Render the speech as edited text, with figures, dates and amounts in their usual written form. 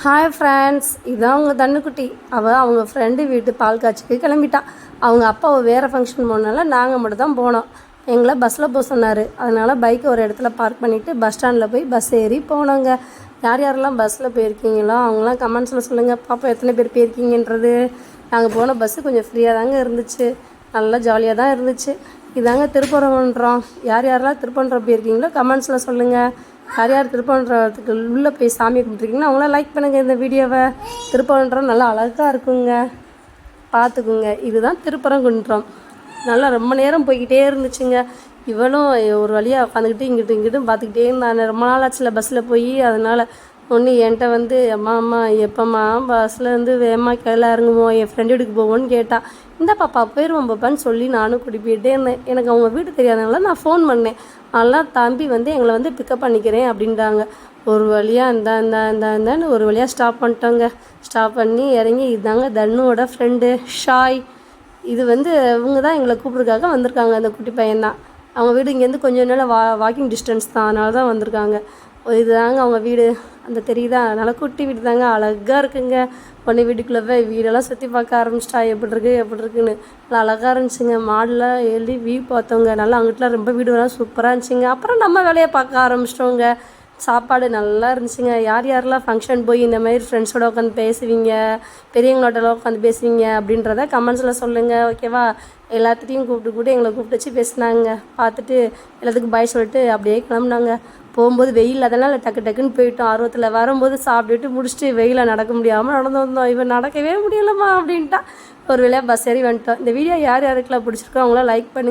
Hi friends, இதான் அவங்க தண்ணுக்குட்டி. அவங்க ஃப்ரெண்டு வீட்டு பால் காய்ச்சிக்கு கிளம்பிட்டா. அவங்க அப்பாவை வேறு ஃபங்க்ஷன் போனால நாங்கள் மட்டும் தான் போனோம். எங்களை பஸ்ஸில் போக சொன்னார். அதனால் பைக்கை ஒரு இடத்துல பார்க் பண்ணிவிட்டு பஸ் ஸ்டாண்டில் போய் பஸ் ஏறி போனோங்க. யார் யாரெல்லாம் பஸ்ஸில் போயிருக்கீங்களோ அவங்களாம் கமெண்ட்ஸில் சொல்லுங்கள். பாப்பா எத்தனை பேர் போயிருக்கீங்கன்றது. நாங்கள் போன பஸ்ஸு கொஞ்சம் ஃப்ரீயாக தாங்க இருந்துச்சு, நல்லா ஜாலியாக தான் இருந்துச்சு. இதாங்க திருப்பரங்குன்றம். யார் யாரெல்லாம் திருப்பரங்குன்றம் போயிருக்கீங்களோ கமெண்ட்ஸில் சொல்லுங்கள். யார் யார் திருப்பரங்குன்றத்துக்கு உள்ளே போய் சாமி கும்பிட்ருக்கீங்கன்னா அவங்களாம் லைக் பண்ணுங்கள் இந்த வீடியோவை. திருப்பரங்குன்றம் நல்லா அழகாக இருக்குங்க, பார்த்துக்குங்க. இதுதான் திருப்பரங்குன்றம். நல்லா ரொம்ப நேரம் போய்கிட்டே இருந்துச்சுங்க. இவளும் ஒரு வழியாக உட்காந்துக்கிட்டு இங்கிட்டும் பார்த்துக்கிட்டே இருந்தான். ரொம்ப நாள் ஆச்சுல பஸ்ஸில் போய். அதனால் ஒன்று என்கிட்ட வந்து அம்மா எப்போம்மா பஸ்ஸில் வேகமா கீழே இறங்குவோம், என் ஃப்ரெண்டு வீட்டுக்கு போவோன்னு கேட்டால், இந்த பாப்பா போயிடுவோம் பாப்பான்னு சொல்லி நானும் கூட்டி போயிட்டே இருந்தேன். எனக்கு அவங்க வீட்டு தெரியாதனால நான் ஃபோன் பண்ணேன். அதெல்லாம் தம்பி எங்களை பிக்கப் பண்ணிக்கிறேன் அப்படின்றாங்க. ஒரு வழியாக இந்தான்னு ஒரு வழியாக ஸ்டாப் பண்ணிட்டோங்க. ஸ்டாப் பண்ணி இறங்கி, இதாங்க தன்னுவோட ஃப்ரெண்டு ஷாய். இது இவங்க தான் எங்களை கூப்பிட்றதுக்காக வந்திருக்காங்க. அந்த குட்டி பையன்தான். அவங்க வீடு இங்கேருந்து கொஞ்சம் நாள் வாக்கிங் டிஸ்டன்ஸ் தான், அதனால தான் வந்திருக்காங்க. இதுதாங்க அவங்க வீடு. அந்த தெரியுதா, நல்லா குட்டி வீடு தாங்க, அழகாக இருக்குங்க. பொண்ணு வீட்டுக்குள்ளே போய் வீடெல்லாம் சுற்றி பார்க்க ஆரம்பிச்சிட்டா. எப்படி இருக்குன்னு நல்லா அழகாக இருந்துச்சுங்க. மாடெலாம் எழுதி வியூ பார்த்தோங்க. நல்லா அங்கிட்டலாம் ரொம்ப வீடுலாம் சூப்பராக இருந்துச்சுங்க. அப்புறம் நம்ம வேலையை பார்க்க ஆரம்பிச்சிட்டோங்க. சாப்பாடு நல்லா இருந்துச்சுங்க. யார் யாரெல்லாம் ஃபங்க்ஷன் போய் இந்த மாதிரி ஃப்ரெண்ட்ஸோடு உட்காந்து பேசுவீங்க, பெரியவங்களோடலாம் உட்காந்து பேசுவீங்க அப்படின்றத கமெண்ட்ஸில் சொல்லுங்கள், ஓகேவா? எல்லாத்துட்டையும் கூப்பிட்டு எங்களை கூப்பிட்டு வச்சு பேசினாங்க. பார்த்துட்டு எல்லாத்துக்கும் பாய் சொல்லிட்டு அப்படியே கிளம்புனாங்க. போகும்போது வெயில், அதனால் டக்குன்னு போயிட்டோம். ஆர்வத்தில் வரும்போது சாப்பிட்டுட்டு முடிச்சுட்டு வெயிலில் நடக்க முடியாமல் நடந்து வந்தோம். இவன் நடக்கவே முடியலம்மா அப்படின்ட்டா. ஒரு வேளையாக பஸ் ஏறி வந்துட்டோம். இந்த வீடியோ யார் யாருக்கெல்லாம் பிடிச்சிருக்கோ அவங்களாம் லைக் பண்ணுங்கள்.